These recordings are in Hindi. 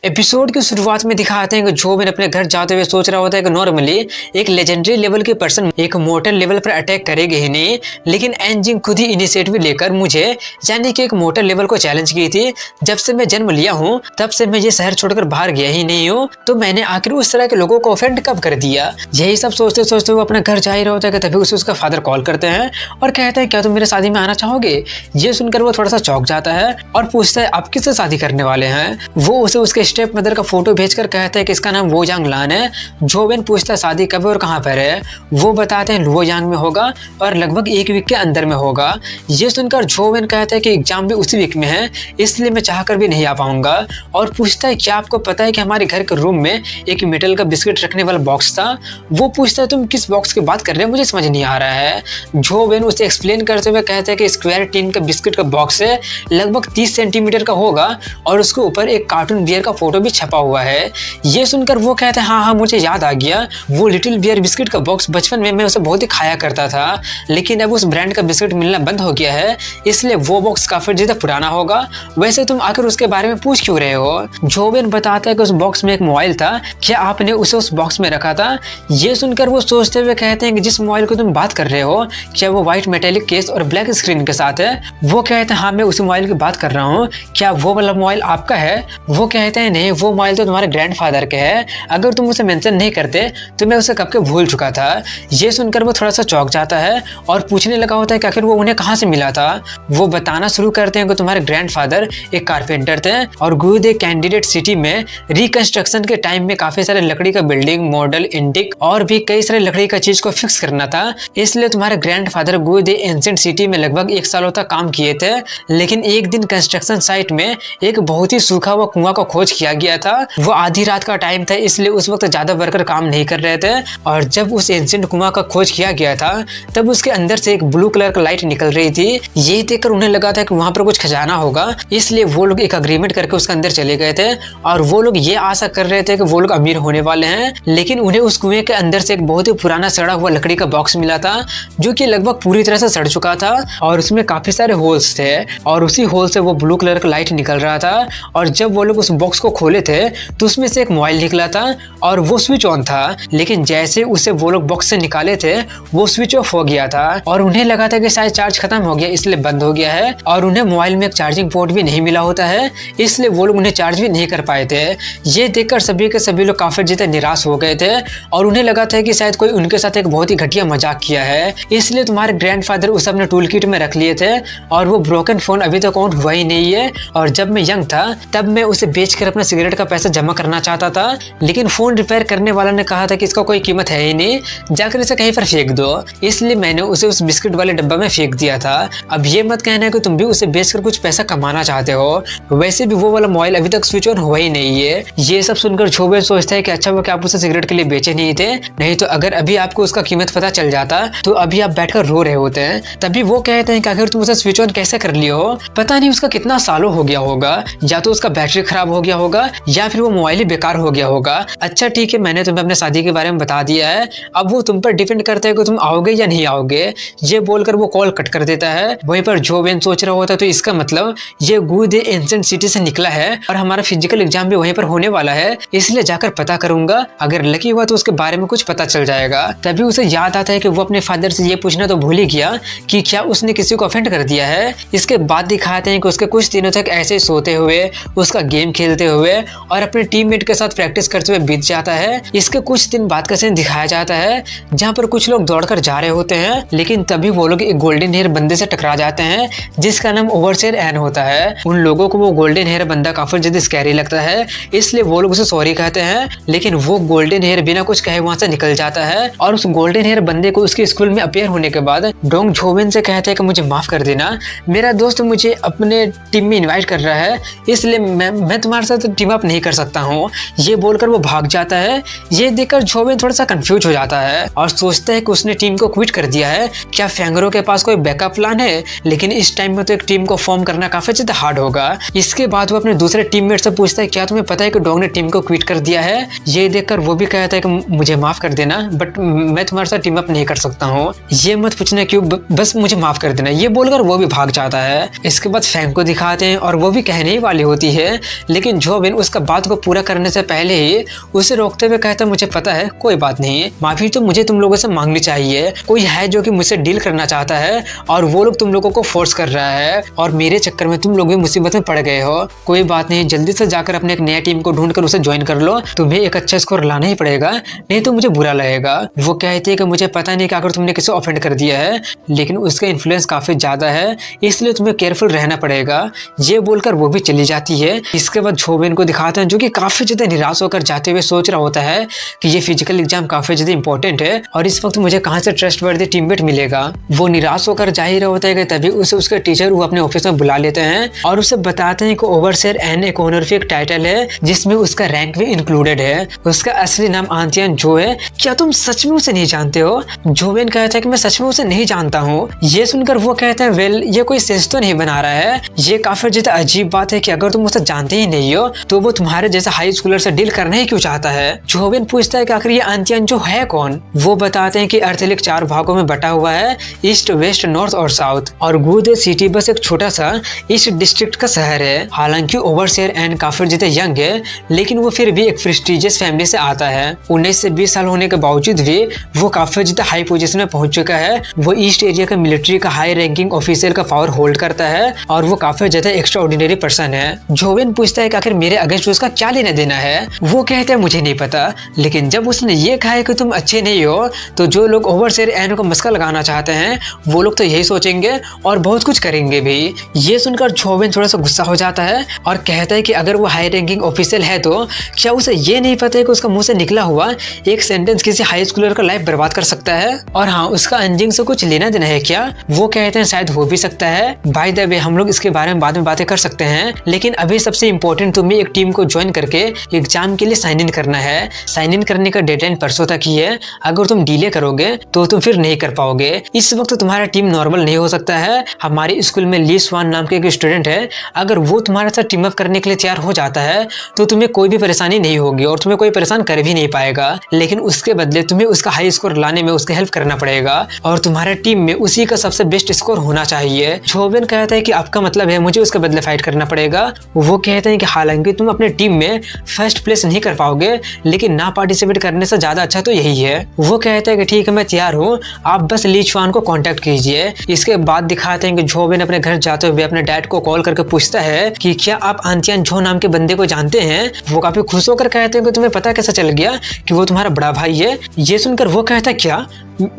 एपिसोड की शुरुआत में दिखाते हैं कि जोबिन अपने घर जाते हुए सोच रहा होता है कि नॉर्मली एक लेजेंडरी लेवल के पर्सन एक मोर्टल लेवल पर अटैक करेंगे ही नहीं, लेकिन एनजिंग खुद ही इनिशिएटिव लेकर मुझे यानी कि एक मोर्टल लेवल को चैलेंज की थी। जब से मैं जन्म लिया हूँ तब से मैं ये शहर छोड़कर बाहर गया ही नहीं हूँ, तो मैंने आखिर उस तरह के लोगों को ऑफेंड कब कर दिया। यही सब सोचते सोचते वो अपना घर जा ही रहा होता है कि तभी उसे उसका फादर कॉल करते हैं और कहते हैं क्या तुम मेरे शादी में आना चाहोगे। ये सुनकर वो थोड़ा सा चौंक जाता है और पूछता है आप किससे शादी करने वाले हैं। वो उसे उसके स्टेप मदर का फोटो भेजकर कहते हैं कि इसका नाम वो यांग लान है। जोबिन पूछता है शादी कब और कहाँ पर है। वो बताते हैं वो यांग में होगा और लगभग एक वीक के अंदर में होगा। ये सुनकर जोबिन कहता है कि एग्जाम भी उसी वीक में है, इसलिए मैं चाहकर भी नहीं आ पाऊंगा। और पूछता है क्या आपको पता है कि हमारे घर के रूम में एक मेटल का बिस्किट रखने वाला बॉक्स था। वो पूछता है तुम किस बॉक्स की बात कर रहे हो, मुझे समझ नहीं आ रहा है। जोबिन उसे एक्सप्लेन करते हुए कहते हैं कि स्क्वायर टिन का बिस्किट का बॉक्स है, लगभग 30 सेंटीमीटर का होगा और उसके ऊपर एक कार्टून बियर का फोटो भी छपा हुआ है। ये सुनकर वो कहते हैं हाँ मुझे याद आ गया, वो लिटिल बियर बिस्किट का बॉक्स बचपन में मैं उसे बहुत ही खाया करता था, लेकिन अब उस ब्रांड का बिस्किट मिलना बंद हो गया है, इसलिए वो बॉक्स काफी ज्यादा पुराना होगा। वैसे तुम आकर उसके बारे में पूछ क्यों रहे हो। जोबिन बताता है कि उस बॉक्स में एक मोबाइल था, क्या आपने उसे उस बॉक्स में रखा था। ये सुनकर वो सोचते हुए कहते हैं कि जिस मोबाइल को तुम बात कर रहे हो क्या वो व्हाइट मेटेलिक केस और ब्लैक स्क्रीन के साथ है। वो कहते हैं हाँ मैं उस मोबाइल की बात कर रहा हूँ, क्या वो वाला मोबाइल आपका है। वो कहते हैं नहीं वो मोबाइल तो तुम्हारे ग्रैंडफादर के है, अगर तुम उसे मेंशन नहीं करते तो मैं उसे कब के भूल चुका था। ये सुनकर वो थोड़ा सा चौंक जाता है और पूछने लगा होता है कि आखिर वो उन्हें कहाँ से मिला था। वो बताना शुरू करते हैं कि तुम्हारे ग्रैंडफादर एक कारपेंटर थे और गुड एक कैंडिडेट सिटी में रिकंस्ट्रक्शन के टाइम में काफी सारे लकड़ी का बिल्डिंग मॉडल इंटिक और भी कई सारे लकड़ी का चीज को फिक्स करना था, इसलिए तुम्हारे ग्रैंडफादर गुड एंशिएंट सिटी में लगभग 1 सालों तक काम किए थे। लेकिन एक दिन कंस्ट्रक्शन साइट में एक बहुत ही सूखा हुआ कुआं का खोज किया गया था। वो आधी रात का टाइम था, इसलिए उस वक्त ज्यादा वर्कर काम नहीं कर रहे थे और जब उस एंशिएंट कुआं का खोज किया गया था तब उसके अंदर से एक ब्लू कलर का लाइट निकल रही थी। ये देखकर उन्हें लगा था कि वहां पर कुछ खजाना होगा, इसलिए वो लोग एक अग्रीमेंट करके उसके अंदर चले गए थे और वो लोग ये आशा कर रहे थे कि वो लोग अमीर होने वाले हैं। लेकिन उन्हें उस कुएं के अंदर से एक बहुत ही पुराना सड़ा हुआ लकड़ी का बॉक्स मिला था जो कि लगभग पूरी तरह से सड़ चुका था और उसमें काफी सारे होल्स थे और उसी होल से वो ब्लू कलर का लाइट निकल रहा था। और जब वो लोग उस बॉक्स को खोले थे तो उसमें से एक मोबाइल निकला था और वो स्विच ऑन था, लेकिन जैसे उसे वो लोग बॉक्स से निकाले थे वो स्विच ऑफ हो गया था और उन्हें लगा था कि शायद चार्ज खत्म हो गया इसलिए बंद हो गया है और उन्हें मोबाइल में एक चार्जिंग पोर्ट भी नहीं मिला होता है, इसलिए वो लोग उन्हें चार्ज भी नहीं कर पाए थे। ये देखकर सभी के सभी लोग काफी ज्यादा निराश हो गए थे और उन्हें लगा था कि शायद कोई उनके साथ एक बहुत ही घटिया मजाक किया है, इसलिए तुम्हारे ग्रैंडफादर उसे अपने टूल किट में रख लिए थे और वो ब्रोकन फोन अभी तक काउंट हुआ ही नहीं है। और जब मैं यंग था तब मैं उसे बेचकर अपना सिगरेट का पैसा जमा करना चाहता था, लेकिन फोन रिपेयर करने वाला ने कहा था कि इसका कोई कीमत है ही नहीं, जाकर इसे कहीं पर फेंक दो, इसलिए मैंने उसे उस बिस्किट वाले डब्बा में फेंक दिया था। अब ये मत कहना कि तुम भी उसे बेचकर कुछ पैसा कमाना चाहते हो, वैसे भी वो वाला मोबाइल अभी तक स्विच ऑन हुआ ही नहीं है। ये सब सुनकर जोबिन सोचता है कि अच्छा वो क्या आप उसे सिगरेट के लिए बेचे नहीं थे, नहीं तो अगर अभी आपको उसका कीमत पता चल जाता तो अभी आप बैठकर रो रहे होते हैं। तभी वो कहते हैं कि अगर तुम उसे स्विच ऑन कैसे कर लिए हो, पता नहीं उसका कितना सालों हो गया होगा, या तो उसका बैटरी खराब हो गया होगा या फिर वो मोबाइल ही बेकार हो गया होगा। अच्छा ठीक है मैंने तुम्हें अपने शादी के बारे में बता दिया है, अब वो तुम पर डिपेंड करता है कि तुम आओगे या नहीं आओगे। ये बोलकर वो कॉल कट कर देता है। वहीं पर जोबिन सोच रहा होता है तो इसका मतलब ये गुड एंशिएंट सिटी से निकला है और हमारा फिजिकल एग्जाम भी वहीं पर होने वाला है, इसलिए जाकर पता करूंगा, अगर लकी हुआ तो उसके बारे में कुछ पता चल जाएगा। तभी उसे याद आता है कि वो अपने फादर से ये पूछना तो भूल ही गया कि क्या उसने किसी को ऑफेंड कर दिया है। इसके बाद दिखाते हैं कि उसके कुछ दिनों तक ऐसे सोते हुए उसका गेम खेलते हुए और अपने टीममेट के साथ प्रैक्टिस करते हुए बीत जाता है। इसके कुछ दिन बाद का सीन दिखाया जाता है जहाँ पर कुछ लोग दौड़कर जा रहे होते हैं, लेकिन तभी वो लोग एक गोल्डन हेयर बंदे से टकरा जाते हैं जिसका नाम ओवरसेयर एन होता है। उन लोगों को वो गोल्डन हेयर बंदा काफी ज्यादा स्कैरी लगता है, इसलिए वो लोग उसे सॉरी कहते हैं, लेकिन वो गोल्डन हेयर बिना कुछ कहे वहां से निकल जाता है। और उस गोल्डन हेयर बंदे को उसके स्कूल में अपेयर होने के बाद डोंग जोबिन से कहते हैं कि मुझे माफ कर देना, मेरा दोस्त मुझे अपने टीम में इन्वाइट कर रहा है, इसलिए मैं तुम्हारे साथ टीम अप नहीं कर सकता हूँ। ये बोलकर वो भाग जाता है। ये देखकर जोबिन थोड़ा सा कंफ्यूज हो जाता है और सोचता है कि उसने टीम को क्विट कर दिया है, क्या फैंगरो के पास कोई बैकअप प्लान है, लेकिन इस टाइम में तो एक टीम को फॉर्म करना काफी ज्यादा हार्ड होगा। इसके बाद वो अपने दूसरे टीममेट से पूछता है क्या तुम्हें पता है कि डॉग ने टीम को क्विट कर दिया है। ये देखकर वो भी कहता है कि मुझे माफ कर देना, बट मैं तुम्हारे साथ टीम अप नहीं कर सकता हूँ, ये मत पूछना क्यों, बस मुझे माफ कर देना। ये बोलकर वो भी भाग जाता है। इसके बाद फैंग को दिखाते हैं और वो भी कहने ही वाली होती है, लेकिन जो जोविन उसका बात को पूरा करने से पहले ही उसे रोकते हुए कहता मुझे पता है, कोई बात नहीं, माफी तो मुझे तुम लोगों से मांगनी चाहिए। कोई है जो कि मुझसे डील करना चाहता है और वो लोग तुम लोगों को फोर्स कर रहा है और मेरे चक्कर में तुम लोग भी मुसीबत में पड़ गए हो। कोई बात नहीं, जल्दी से जाकर अपने एक नया टीम को ढूंढकर उसे ज्वाइन कर लो। तुम्हें एक अच्छा स्कोर लाना ही पड़ेगा, नहीं तो मुझे बुरा लगेगा। वो कहती है कि मुझे पता नहीं कि अगर तुमने किसी ऑफेंड कर दिया है, लेकिन उसका इन्फ्लुएंस काफी ज्यादा है, इसलिए तुम्हें केयरफुल रहना पड़ेगा। ये बोलकर वो भी चली जाती है। इसके बाद जोविन को दिखाते हैं जो कि काफी ज्यादा निराश होकर जाते हुए सोच रहा होता है कि ये फिजिकल एग्जाम काफी ज्यादा इंपॉर्टेंट है और इस वक्त मुझे कहाँ से ट्रस्टवर्दी टीममेट मिलेगा। वो निराश होकर जा ही रहा होता है कि तभी उसे उसके टीचर वो अपने ऑफिस में बुला लेते हैं और उसे बताते हैं कि ओवरसेयर एन एक ऑनरफिक टाइटल है जिसमें उसका रैंक भी इंक्लूडेड है। उसका असली नाम आंतियान जो है। क्या तुम सच में उसे नहीं जानते हो? जोविन कहता है कि मैं सच में उसे नहीं जानता हूँ। ये सुनकर वो कहते हैं वेल, ये कोई सेंस तो नहीं बना रहा है। ये काफी ज्यादा अजीब बात है कि अगर तुम उसे जानते ही नहीं हो तो वो तुम्हारे जैसा हाई स्कूलर से डील करना ही क्यों चाहता है। जोविन पूछता है कि आखिर ये आंतियान जो है कौन? वो बताते हैं कि अर्थलिक 4 भागों में बटा हुआ है, ईस्ट, वेस्ट, नॉर्थ और साउथ, और गुदे सिटी बस एक छोटा सा ईस्ट डिस्ट्रिक्ट का शहर है। हालांकि ओवरसेयर एन काफी ज्यादा यंग है, लेकिन वो फिर भी एक प्रेस्टिजियस फैमिली से आता है। 19 से 20 साल होने के बावजूद भी वो काफी ज्यादा हाई पोजीशन में पहुंच चुका है। वो ईस्ट एरिया का मिलिट्री का हाई रैंकिंग ऑफिसर का पावर होल्ड करता है और वो काफी ज्यादा एक्स्ट्रा ऑर्डिनरी पर्सन है। जोविन पूछता है कि आखिर मेरे अगेंस्ट उसका क्या लेना देना है। वो कहते हैं मुझे नहीं पता, लेकिन जब उसने ये कहा है कि तुम अच्छे नहीं हो तो जो लोग ओवरसेयर एन को मस्का लगाना चाहते हैं वो लोग तो यही सोचेंगे और बहुत कुछ करेंगे भी। ये सुनकर जोविन थोड़ा सा गुस्सा हो जाता है और कहता है कि अगर वो हाई रैंकिंग ऑफिसर है तो क्या उसे ये नहीं पता है कि उसका मुंह से निकला हुआ एक सेंटेंस किसी हाई स्कूलर का लाइफ बर्बाद कर सकता है? और हाँ, उसका अंजिंग से कुछ लेना देना है क्या? वो कहते हैं शायद हो भी सकता है। बाय द वे, हम लोग इसके बारे में बाद में बातें कर सकते हैं, लेकिन अभी सबसे इम्पोर्टेंट तुम्हें एक टीम को ज्वाइन करके एग्जाम के लिए साइन इन करना है। साइन इन करने का डेडलाइन परसों तक ही है। अगर तुम डिले करोगे तो तुम फिर नहीं कर पाओगे। इस वक्त तुम्हारा टीम नॉर्मल नहीं हो सकता है। हमारे स्कूल में ली स्वान नाम के एक स्टूडेंट है, अगर वो तुम्हारे साथ टीम अप करने के लिए तैयार हो जाता है तो तुम्हें कोई भी परेशानी नहीं होगी और तुम्हें कोई परेशान कर भी नहीं पाएगा, लेकिन उसके बदले तुम्हें उसका हाई स्कोर लाने में उसकी हेल्प करना पड़ेगा और तुम्हारे टीम में उसी का सबसे बेस्ट स्कोर होना चाहिए। जोविन कहता है कि आपका मतलब है मुझे उसके बदले फाइट करना पड़ेगा। वो कहते हैं कि हालांकि तुम अपने टीम में फर्स्ट प्लेस नहीं कर पाओगे, लेकिन ना पार्टिसिपेट करने से ज्यादा अच्छा तो यही है। वो कहता है कि ठीक है, मैं तैयार हूँ, आप बस ली चुआन को कांटेक्ट कीजिए। इसके बाद दिखाते हैं कि जोविन अपने घर जाते हुए अपने डैड को कॉल करके पूछता है कि क्या आप आंतियान जो नाम के बंदे को जानते हैं? वो काफी खुश होकर कहते हैं कि तुम्हें पता कैसे चल गया कि वो तुम्हारा बड़ा भाई है? ये सुनकर वो कहता है क्या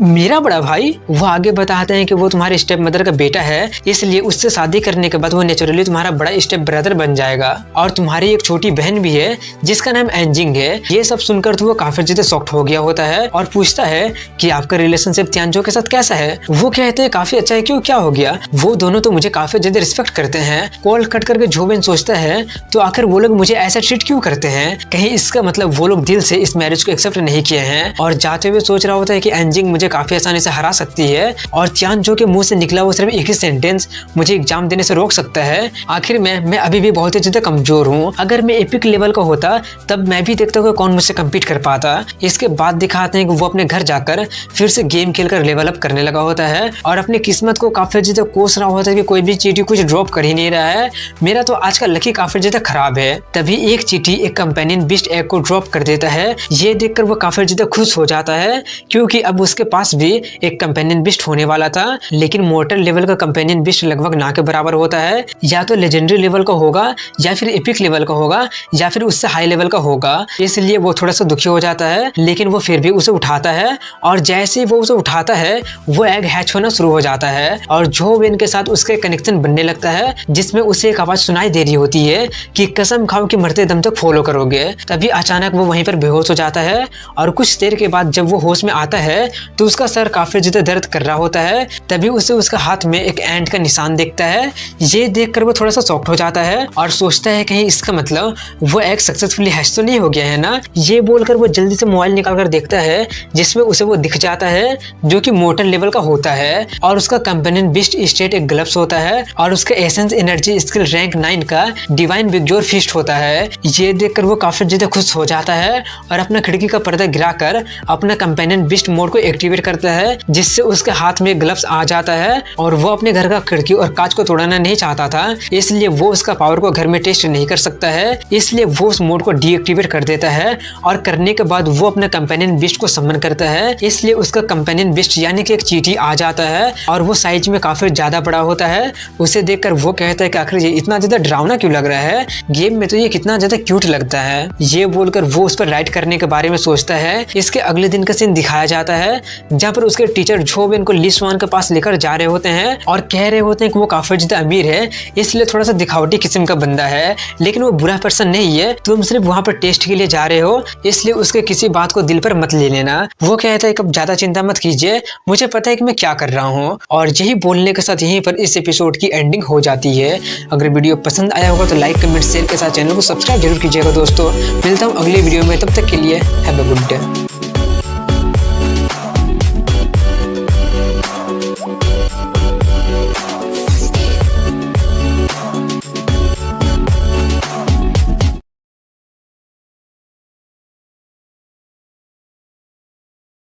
मेरा बड़ा भाई? वो आगे बताते हैं कि वो तुम्हारे स्टेप मदर का बेटा है, इसलिए उससे शादी करने के बाद वो नेचुरली तुम्हारा बड़ा स्टेप ब्रदर बन जाएगा और तुम्हारी एक छोटी बहन भी है जिसका नाम एंजिंग है। ये सब सुनकर तो वो काफी ज्यादा शॉक्ड हो गया होता है और पूछता है कि आपका रिलेशनशिप तियानजो के साथ कैसा है? वो कहते हैं काफी अच्छा है। क्यों, क्या हो गया? वो दोनों तो मुझे काफी ज्यादा रिस्पेक्ट करते हैं। कॉल कट करके जोविन सोचता है तो आखिर वो लोग मुझे ऐसा ट्रीट क्यों करते हैं? कहीं इसका मतलब वो लोग दिल से इस मैरिज को एक्सेप्ट नहीं किए हैं। और जाते हुए सोच रहा होता है कि एंजिंग मुझे काफी आसानी से हरा सकती है और तियानजो के मुंह से निकला वो सिर्फ एक ही सेंटेंस मुझे एग्जाम देने से रोक सकता है। आखिर मैं अभी भी बहुत ही ज्यादा कमजोर हूँ। अगर मैं एपिक लेवल का होता तब मैं भी देखता कि कौन मुझसे कम्पीट कर पाता। इसके बाद दिखाते हैं कि वो अपने घर जाकर फिर से गेम खेलकर लेवल अप करने लगा होता है और अपनी किस्मत को काफी ज्यादा कोस रहा होता है कि कोई भी चीटी कुछ ड्रॉप कर ही नहीं रहा है। मेरा तो आज का लकी काफी ज्यादा खराब है। तभी एक चीटी एक कंपेनियन बिस्ट एग को ड्रॉप कर देता है। ये देखकर वो काफी ज्यादा खुश हो जाता है क्योंकि अब उसके पास भी एक कंपेनियन बिस्ट होने वाला था, लेकिन मोर्टल लेवल का कंपेनियन बिस्ट लगभग ना के बराबर होता है। या तो लेजेंडरी लेवल का होगा या फिर एपिक लेवल का होगा या फिर उससे हाई लेवल का होगा। इसलिए वो थोड़ा सा दुखी हो जाता है, लेकिन वो फिर भी उसे उठाता है और जैसे ही वो उसे उठाता है वो एग हैच होना शुरू हो जाता है और जोविन के साथ उसके कनेक्शन बनने लगता है, जिसमें उसे एक आवाज सुनाई दे रही होती है कि कसम खाओ कि मरते दम तक फॉलो करोगे। तभी अचानक वो वहीं पर बेहोश हो जाता है और कुछ देर के बाद जब वो होश में आता है तो उसका सर काफी ज्यादा दर्द कर रहा होता है। तभी उसे उसका हाथ में एक एंट का निशान दिखता है। ये देखकर वो थोड़ा सा शॉक्ड हो जाता है और सोचता है कहीं इसका मतलब वो एग सक्सेसफुली हैच तो नहीं हो गया है ना। ये बोलकर वो जल्दी से मोबाइल निकाल कर देखता है जिसमें उसे वो दिख जाता है जो कि मोर्टल लेवल का होता है और उसका कंपेनियन बिस्ट स्टेट एक ग्लव्स होता है और उसका एसेंस एनर्जी स्किल रैंक 9 का डिवाइन विग्योर फिस्ट होता है। ये देखकर वो काफी ज्यादा खुश हो जाता है और अपना खिड़की का पर्दा गिराकर अपना कंपेनियन बिस्ट मोड को एक्टिवेट करता है, जिससे उसके हाथ में ग्लव्स आ जाता है और वो अपने घर का खिड़की और कांच को तोड़ना नहीं चाहता था, इसलिए वो उसका पावर को घर में टेस्ट नहीं कर सकता है, इसलिए वो उस मोड को डीएक्टिवेट कर देता है और करने के बाद वो अपने कंपेनियन बीस्ट को समन करता है। इसलिए उसका कंपेनियन बीस्ट यानी कि एक चींटी आ जाता है और वो साइज में काफी ज्यादा बड़ा होता है। उसे देखकर वो कहता है कि आखिर ये इतना ज्यादा डरावना क्यों लग रहा है, गेम में तो ये कितना ज्यादा क्यूट लगता है। ये बोलकर वो उस पर राइड करने के बारे में सोचता है। इसके अगले दिन का सीन दिखाया जाता है जहाँ पर उसके टीचर झोबेन को ली स्वान के पास लेकर जा रहे होते हैं और कह रहे होते हैं कि वो काफी ज्यादा अमीर है, इसलिए थोड़ा सा दिखावटी किस्म का बंदा है, लेकिन वो बुरा पर्सन नहीं है, तुम सिर्फ वहाँ पर टेस्ट के लिए जा रहे हो, इसलिए उसके किसी बात को दिल पर मत ले लेना। वो कहता है कि अब ज्यादा चिंता मत कीजिए, मुझे पता है कि मैं क्या कर रहा हूँ। और यही बोलने के साथ यहीं पर इस एपिसोड की एंडिंग हो जाती है। अगर वीडियो पसंद आया होगा तो लाइक कमेंट शेयर के साथ चैनल को सब्सक्राइब जरूर कीजिएगा दोस्तों। मिलता हूँ अगली वीडियो में, तब तक के लिए हैव अ गुड डे।